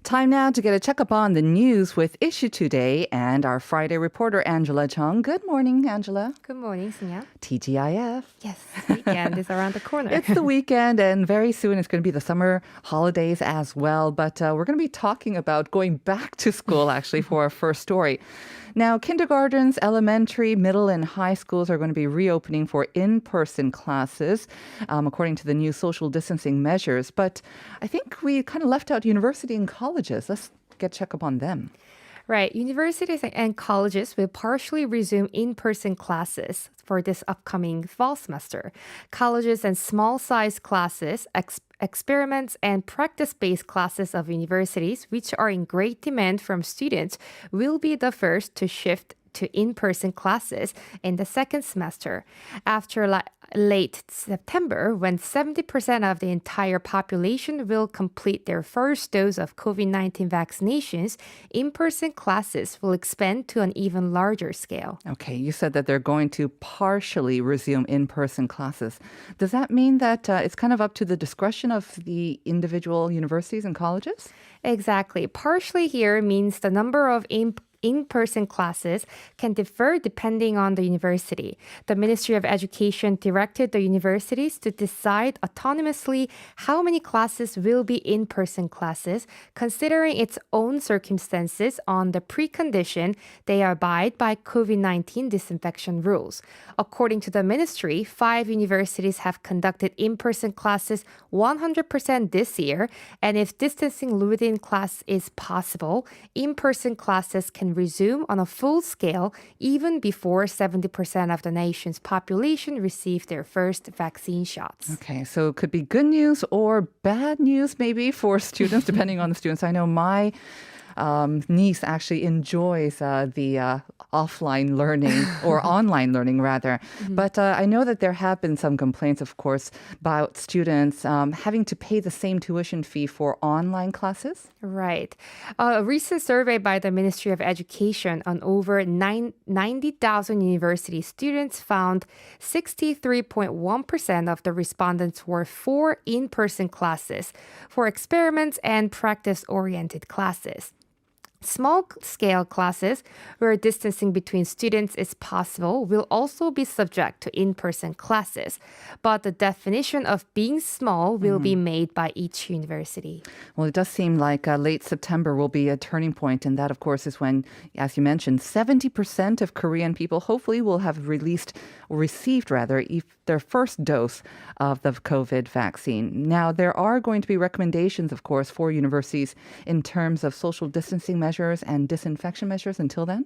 Time now to get a checkup on the news with Issue Today and our Friday reporter, Angela Chung. Good morning, Angela. Good morning, Sunya. TGIF. Yes, weekend is around the corner. It's the weekend, and very soon it's going to be the summer holidays as well. But we're going to be talking about going back to school, actually, for our first story. Now, kindergartens, elementary, middle, and high schools are going to be reopening for in-person classes, according to the new social distancing measures. But I think we kind of left out university and colleges. Let's get check up on them. Right. Universities and colleges will partially resume in-person classes for this upcoming fall semester. Colleges and small-sized classes, experiments, and practice-based classes of universities, which are in great demand from students, will be the first to shift to in-person classes in the second semester. After late September, when 70% of the entire population will complete their first dose of COVID-19 vaccinations, in-person classes will expand to an even larger scale. Okay, you said that they're going to partially resume in-person classes. Does that mean that it's kind of up to the discretion of the individual universities and colleges? Exactly. Partially here means the number of in-person classes can differ depending on the university. The Ministry of Education directed the universities to decide autonomously how many classes will be in-person classes, considering its own circumstances on the precondition they abide by COVID-19 disinfection rules. According to the ministry, 5 universities have conducted in-person classes 100% this year, and if distancing within class is possible, in-person classes can resume on a full scale even before 70% of the nation's population receive their first vaccine shots. Okay, so it could be good news or bad news maybe for students, depending on the students. I know my niece actually enjoys the offline learning or online learning rather. But I know that there have been some complaints, of course, about students having to pay the same tuition fee for online classes. Right. A recent survey by the Ministry of Education on over 90,000 university students found 63.1% of the respondents were for in-person classes, for experiments and practice-oriented classes. Small-scale classes where distancing between students is possible will also be subject to in-person classes, but the definition of being small will be made by each university. Well, it does seem like late September will be a turning point, and that, of course, is when, as you mentioned, 70% of Korean people hopefully will have received their first dose of the COVID vaccine. Now, there are going to be recommendations, of course, for universities in terms of social distancing measures and disinfection measures until then?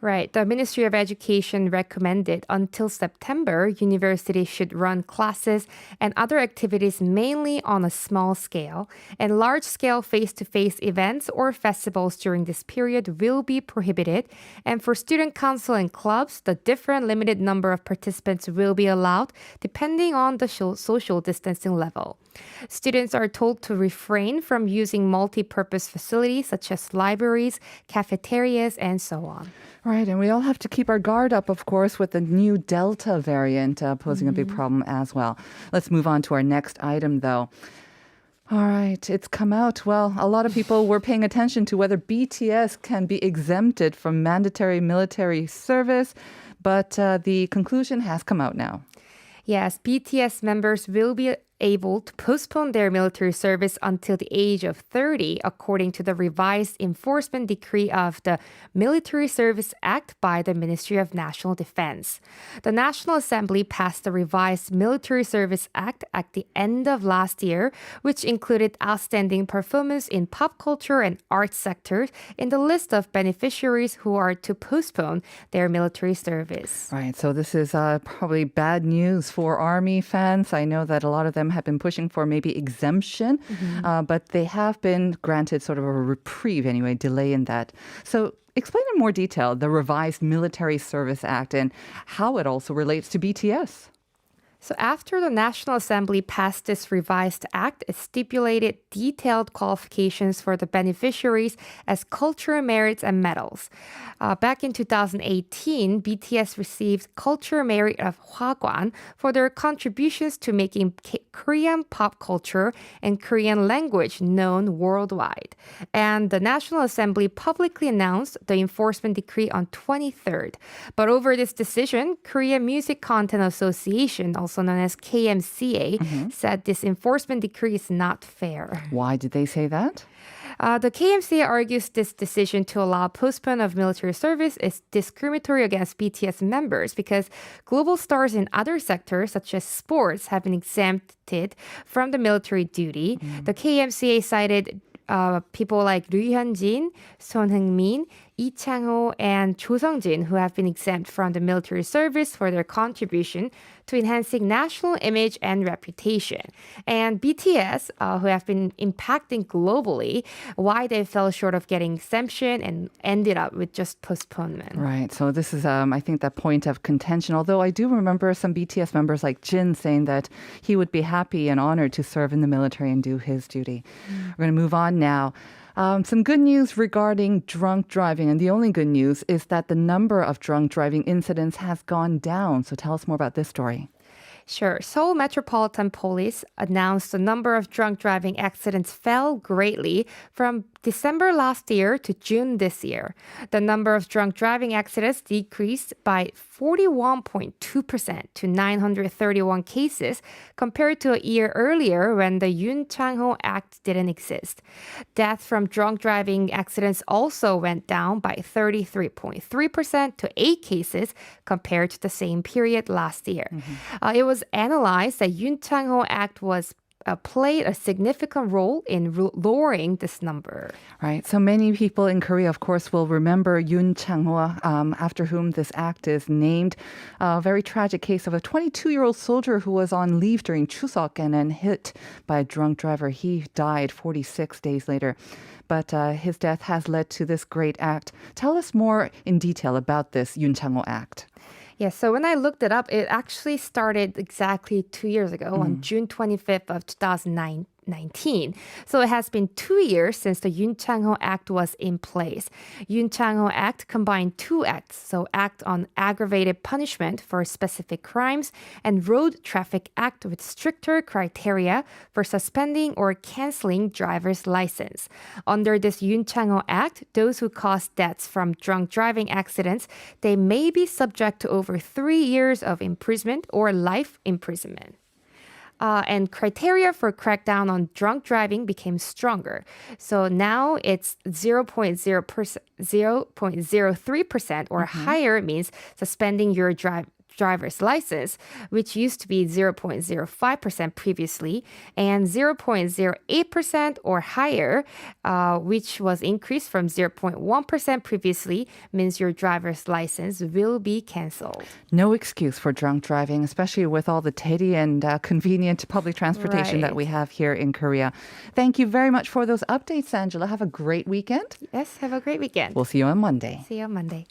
Right. The Ministry of Education recommended until September, universities should run classes and other activities mainly on a small scale, and large-scale face-to-face events or festivals during this period will be prohibited. And for student council and clubs, the different limited number of participants will be allowed depending on the social distancing level. Students are told to refrain from using multi-purpose facilities such as libraries, cafeterias, and so on. Right, and we all have to keep our guard up, of course, with the new Delta variant posing a big problem as well. Let's move on to our next item, though. All right, it's come out. Well, a lot of people were paying attention to whether BTS can be exempted from mandatory military service, but the conclusion has come out now. Yes, BTS members will be able to postpone their military service until the age of 30, according to the revised enforcement decree of the Military Service Act by the Ministry of National Defense. The National Assembly passed the revised Military Service Act at the end of last year, which included outstanding performance in pop culture and arts sectors in the list of beneficiaries who are to postpone their military service. Right, so this is probably bad news for Army fans. I know that a lot of them have been pushing for maybe exemption, but they have been granted sort of a reprieve anyway, delay in that. So explain in more detail the revised Military Service Act and how it also relates to BTS. So after the National Assembly passed this revised act, it stipulated detailed qualifications for the beneficiaries as cultural merits and medals. Back in 2018, BTS received Cultural Merit of Hwagwan for their contributions to making Korean pop culture and Korean language known worldwide. And the National Assembly publicly announced the enforcement decree on 23rd. But over this decision, Korean Music Content Association, also known as KMCA, said this enforcement decree is not fair. Why did they say that? The KMCA argues this decision to allow postponement of military service is discriminatory against BTS members because global stars in other sectors, such as sports, have been exempted from the military duty. The KMCA cited people like Ryu Hyun-jin, Son Heung-min, Lee Chang-ho, and Cho Sung-jin, who have been exempt from the military service for their contribution to enhancing national image and reputation. And BTS, who have been impacting globally, why they fell short of getting exemption and ended up with just postponement. Right. So this is, I think, that point of contention. Although I do remember some BTS members like Jin saying that he would be happy and honored to serve in the military and do his duty. We're going to move on now. Some good news regarding drunk driving. And the only good news is that the number of drunk driving incidents has gone down. So tell us more about this story. Sure. Seoul Metropolitan Police announced the number of drunk driving accidents fell greatly from December last year to June this year. The number of drunk driving accidents decreased by 41.2% to 931 cases compared to a year earlier when the Yoon Chang-ho Act didn't exist. Deaths from drunk driving accidents also went down by 33.3% to 8 cases compared to the same period last year. It was analyzed that Yoon Chang-ho Act was played a significant role in lowering this number. Right. So many people in Korea, of course, will remember Yoon Chang-ho, after whom this act is named. A very tragic case of a 22-year-old soldier who was on leave during Chuseok and then hit by a drunk driver. He died 46 days later. But his death has led to this great act. Tell us more in detail about this Yoon Chang-ho Act. Yeah, so when I looked it up, it actually started exactly 2 years ago on June 25th of 2019. So it has been 2 years since the Yoon Chang-ho Act was in place. Yoon Chang-ho Act combined 2 acts, so Act on Aggravated Punishment for Specific Crimes and Road Traffic Act with stricter criteria for suspending or canceling driver's license. Under this Yoon Chang-ho Act, those who cause deaths from drunk driving accidents, they may be subject to over 3 years of imprisonment or life imprisonment. And criteria for crackdown on drunk driving became stronger. So now it's 0.03% or higher means suspending your driver's license, which used to be 0.05% previously, and 0.08% or higher, which was increased from 0.1% previously, means your driver's license will be canceled. No excuse for drunk driving, especially with all the daeri and convenient public transportation that Right. we have here in Korea. Thank you very much for those updates, Angela. Have a great weekend. Yes, have a great weekend. We'll see you on Monday. See you on Monday.